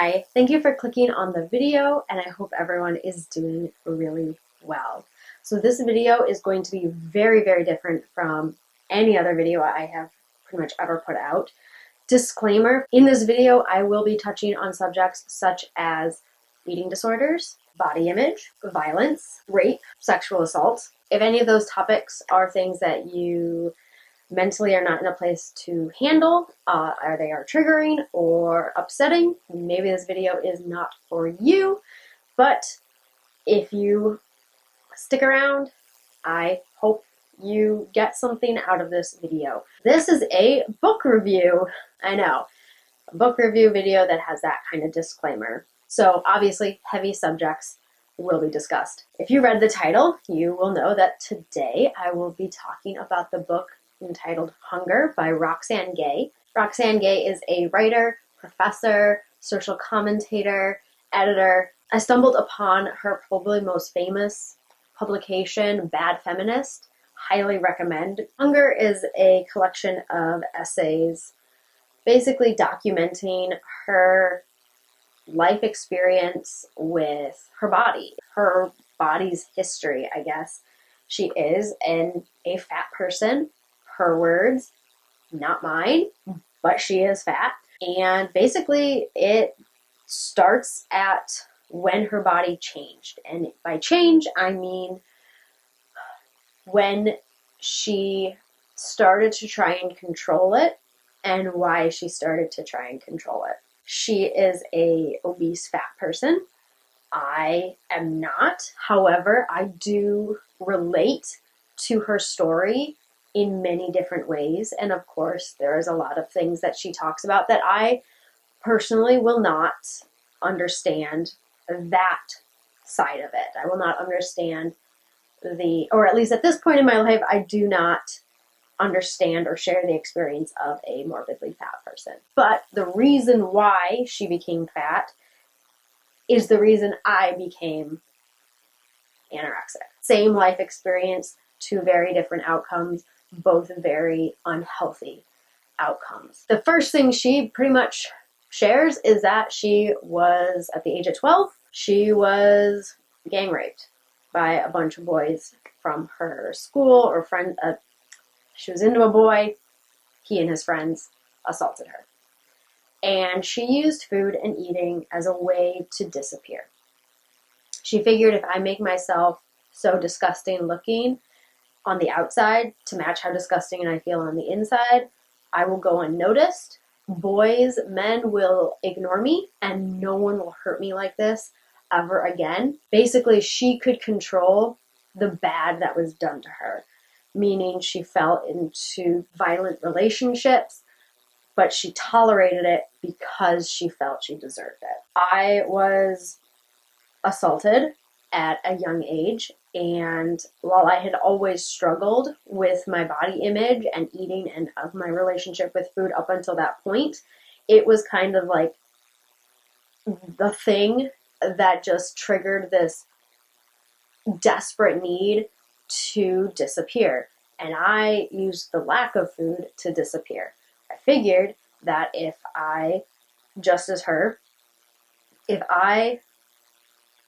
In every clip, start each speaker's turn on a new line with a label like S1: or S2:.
S1: Hi, thank you for clicking on the video, and I hope everyone is doing really well. So this video is going to be very, very different from any other video I have pretty much ever put out. Disclaimer, in this video I will be touching on subjects such as eating disorders, body image, violence, rape, sexual assault. If any of those topics are things that you mentally are not in a place to handle, or they are triggering or upsetting, maybe this video is not for you. But if you stick around, I hope you get something out of this video. This is a book review. I know, a book review video that has that kind of disclaimer. So obviously heavy subjects will be discussed. If you read the title, you will know that today I will be talking about the book entitled Hunger by Roxane Gay. Roxane Gay is a writer, professor, social commentator, editor. I stumbled upon her probably most famous publication, Bad Feminist. Highly recommend. Hunger is a collection of essays basically documenting her life experience with her body, her body's history, I guess. She is a fat person. Her words, not mine, but she is fat. And basically it starts at when her body changed. And by change, I mean when she started to try and control it and why she started to try and control it. She is a obese fat person. I am not. However, I do relate to her story in many different ways. And of course, there is a lot of things that she talks about that I personally will not understand that side of it. I will not understand or at least at this point in my life, I do not understand or share the experience of a morbidly fat person. But the reason why she became fat is the reason I became anorexic. Same life experience, two very different outcomes, both very unhealthy outcomes. The first thing she pretty much shares is that she was, at the age of 12, she was gang raped by a bunch of boys from her school or friend. She was into a boy, he and his friends assaulted her. And she used food and eating as a way to disappear. She figured, if I make myself so disgusting looking on the outside to match how disgusting I feel on the inside, I will go unnoticed. Boys, men will ignore me, and no one will hurt me like this ever again. Basically, she could control the bad that was done to her, meaning she fell into violent relationships, but she tolerated it because she felt she deserved it. I was assaulted at a young age, and while I had always struggled with my body image and eating and of my relationship with food up until that point, it was kind of like the thing that just triggered this desperate need to disappear. And I used the lack of food to disappear. I figured that if I, just as her, if I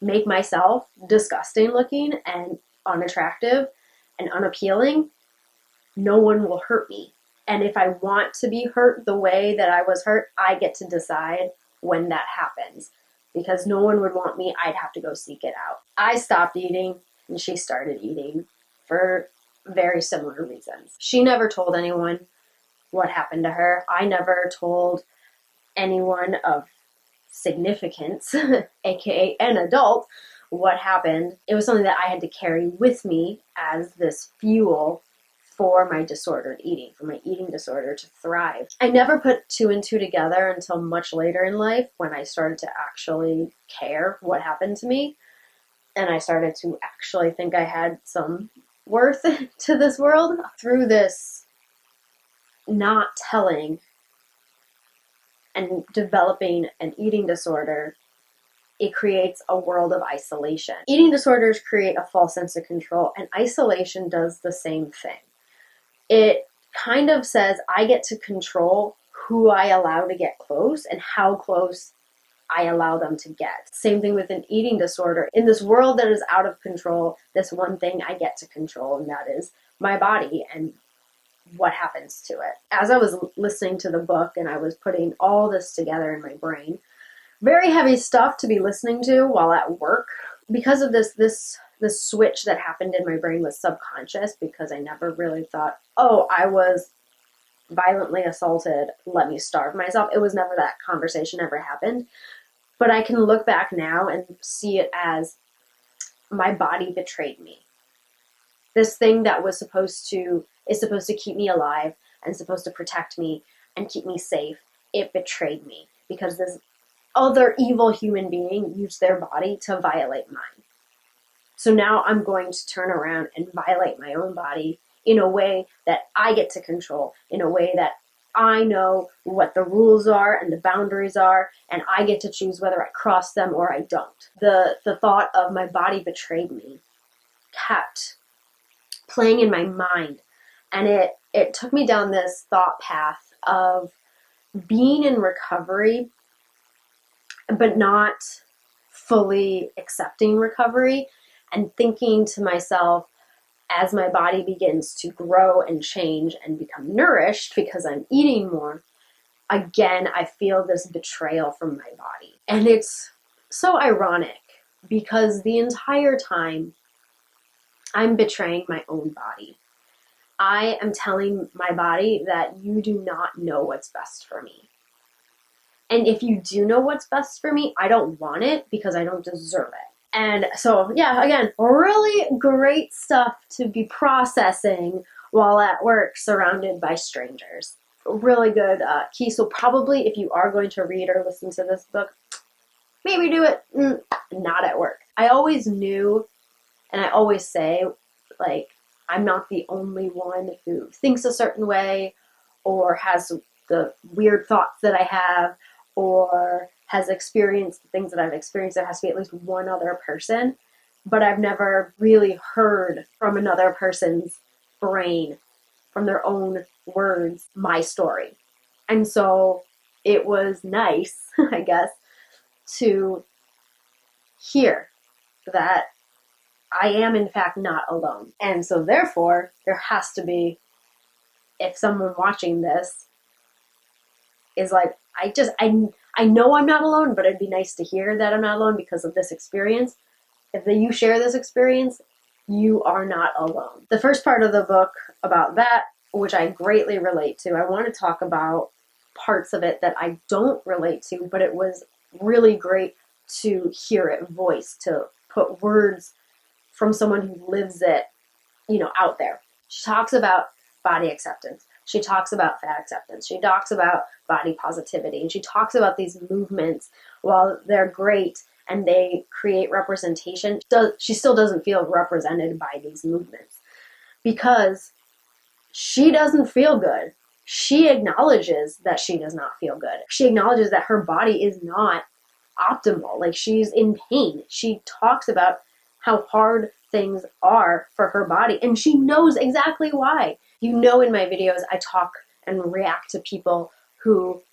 S1: make myself disgusting looking and unattractive and unappealing, no one will hurt me. And if I want to be hurt the way that I was hurt, I get to decide when that happens. Because no one would want me, I'd have to go seek it out. I stopped eating and she started eating for very similar reasons. She never told anyone what happened to her. I never told anyone of significance, aka an adult, what happened. It was something that I had to carry with me as this fuel for my disordered eating, for my eating disorder to thrive. I never put two and two together until much later in life, when I started to actually care what happened to me, and I started to actually think I had some worth to this world. Through this not telling and developing an eating disorder, it creates a world of isolation. Eating disorders create a false sense of control, and isolation does the same thing. It kind of says I get to control who I allow to get close and how close I allow them to get. Same thing with an eating disorder. In this world that is out of control, this one thing I get to control, and that is my body and what happens to it. As I was listening to the book and I was putting all this together in my brain, very heavy stuff to be listening to while at work. Because of this switch that happened in my brain was subconscious, because I never really thought, oh, I was violently assaulted, let me starve myself. It was never, that conversation never happened. But I can look back now and see it as my body betrayed me. This thing that is supposed to keep me alive and supposed to protect me and keep me safe, it betrayed me because this other evil human being used their body to violate mine. So now I'm going to turn around and violate my own body in a way that I get to control, in a way that I know what the rules are and the boundaries are, and I get to choose whether I cross them or I don't. The thought of my body betrayed me kept playing in my mind, and it took me down this thought path of being in recovery but not fully accepting recovery, and thinking to myself, as my body begins to grow and change and become nourished because I'm eating more, again, I feel this betrayal from my body. And it's so ironic because the entire time I'm betraying my own body. I am telling my body that you do not know what's best for me. And if you do know what's best for me, I don't want it because I don't deserve it. And so, yeah, again, really great stuff to be processing while at work surrounded by strangers. Really good key. So probably if you are going to read or listen to this book, maybe do it not at work. I always knew, and I always say, like, I'm not the only one who thinks a certain way or has the weird thoughts that I have or has experienced the things that I've experienced. There has to be at least one other person, but I've never really heard from another person's brain, from their own words, my story. And so it was nice, I guess, to hear that I am in fact not alone. And so therefore, there has to be, if someone watching this is like, I know I'm not alone, but it'd be nice to hear that I'm not alone because of this experience. If you share this experience, you are not alone. The first part of the book about that, which I greatly relate to, I want to talk about parts of it that I don't relate to, but it was really great to hear it voiced, to put words from someone who lives it, out there. She talks about body acceptance. She talks about fat acceptance. She talks about body positivity. And she talks about these movements. While they're great and they create representation, she still doesn't feel represented by these movements because she doesn't feel good. She acknowledges that she does not feel good. She acknowledges that her body is not optimal. Like, she's in pain. She talks about how hard things are for her body, and she knows exactly why. In my videos, I talk and react to people who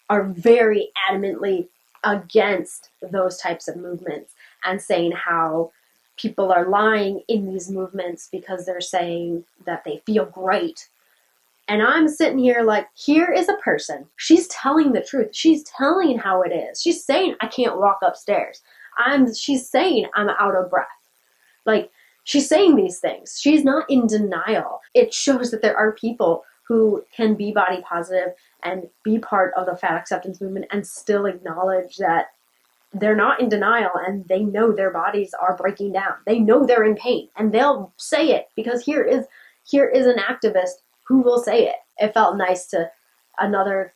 S1: are very adamantly against those types of movements and saying how people are lying in these movements because they're saying that they feel great. And I'm sitting here like, here is a person. She's telling the truth. She's telling how it is. She's saying, I can't walk upstairs. She's saying I'm out of breath. Like, she's saying these things. She's not in denial. It shows that there are people who can be body positive and be part of the fat acceptance movement and still acknowledge that they're not in denial and they know their bodies are breaking down. They know they're in pain and they'll say it because here is an activist who will say it. It felt nice to another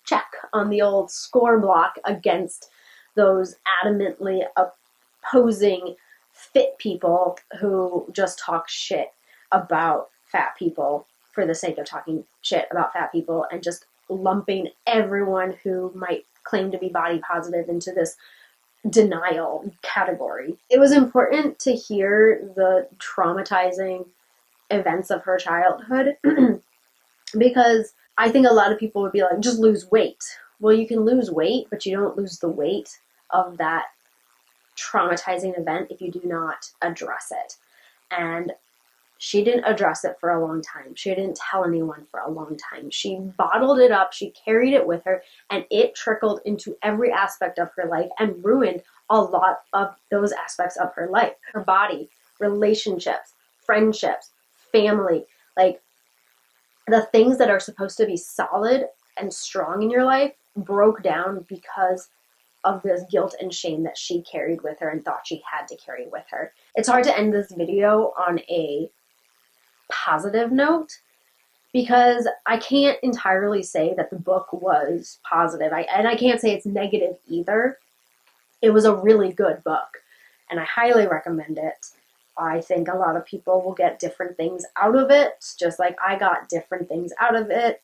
S1: check on the old score block against those adamantly opposing fit people who just talk shit about fat people for the sake of talking shit about fat people and just lumping everyone who might claim to be body positive into this denial category. It was important to hear the traumatizing events of her childhood because I think a lot of people would be like, just lose weight. Well, you can lose weight, but you don't lose the weight of that traumatizing event if you do not address it. And she didn't address it for a long time. She didn't tell anyone for a long time. She bottled it up, she carried it with her, and it trickled into every aspect of her life and ruined a lot of those aspects of her life. Her body, relationships, friendships, family, like the things that are supposed to be solid and strong in your life broke down because of this guilt and shame that she carried with her and thought she had to carry with her. It's hard to end this video on a positive note because I can't entirely say that the book was positive. And I can't say it's negative either. It was a really good book and I highly recommend it. I think a lot of people will get different things out of it, just like I got different things out of it.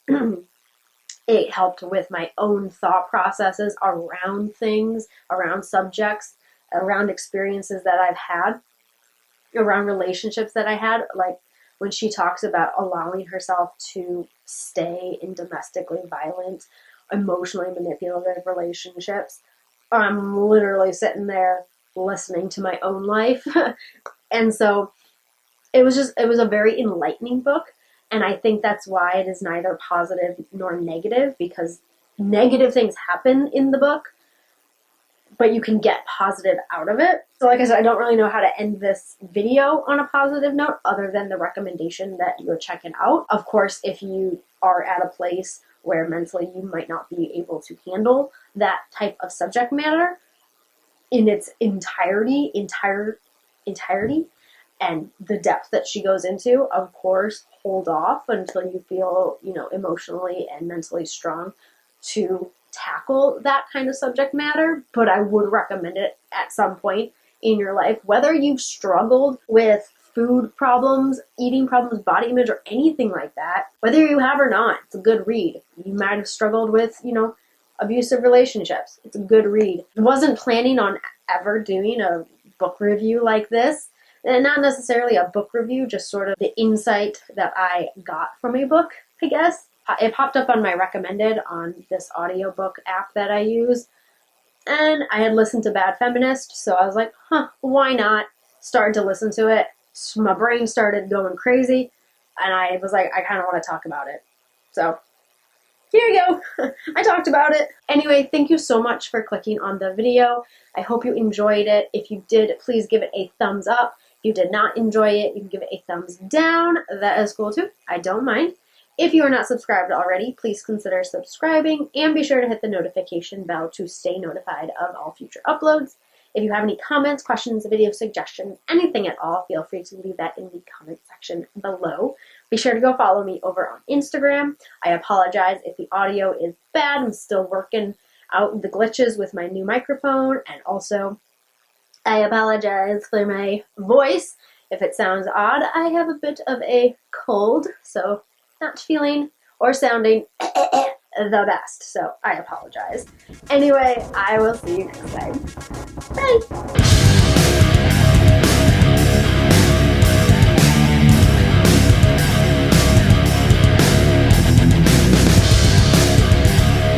S1: It helped with my own thought processes around things, around subjects, around experiences that I've had, around relationships that I had. Like when she talks about allowing herself to stay in domestically violent, emotionally manipulative relationships, I'm literally sitting there listening to my own life. And so it was a very enlightening book. And I think that's why it is neither positive nor negative, because negative things happen in the book, but you can get positive out of it. So like I said, I don't really know how to end this video on a positive note other than the recommendation that you go check it out. Of course, if you are at a place where mentally you might not be able to handle that type of subject matter in its entirety, and the depth that she goes into, of course, hold off until you feel, emotionally and mentally strong to tackle that kind of subject matter. But I would recommend it at some point in your life, whether you've struggled with food problems, eating problems, body image, or anything like that, whether you have or not, it's a good read. You might have struggled with, abusive relationships. It's a good read. I wasn't planning on ever doing a book review like this. And not necessarily a book review, just sort of the insight that I got from a book, I guess. It popped up on my recommended on this audiobook app that I use. And I had listened to Bad Feminist, so I was like, why not? Started to listen to it. So my brain started going crazy. And I was like, I kind of want to talk about it. So here you go. I talked about it. Anyway, thank you so much for clicking on the video. I hope you enjoyed it. If you did, please give it a thumbs up. If you did not enjoy it, you can give it a thumbs down. That is cool too. I don't mind. If you are not subscribed already, please consider subscribing and be sure to hit the notification bell to stay notified of all future uploads. If you have any comments, questions, video suggestions, anything at all, feel free to leave that in the comment section below. Be sure to go follow me over on Instagram. I apologize if the audio is bad. I'm still working out the glitches with my new microphone, and also I apologize for my voice if it sounds odd. I have a bit of a cold, so not feeling or sounding the best, so I apologize. Anyway, I will see you next time. Bye!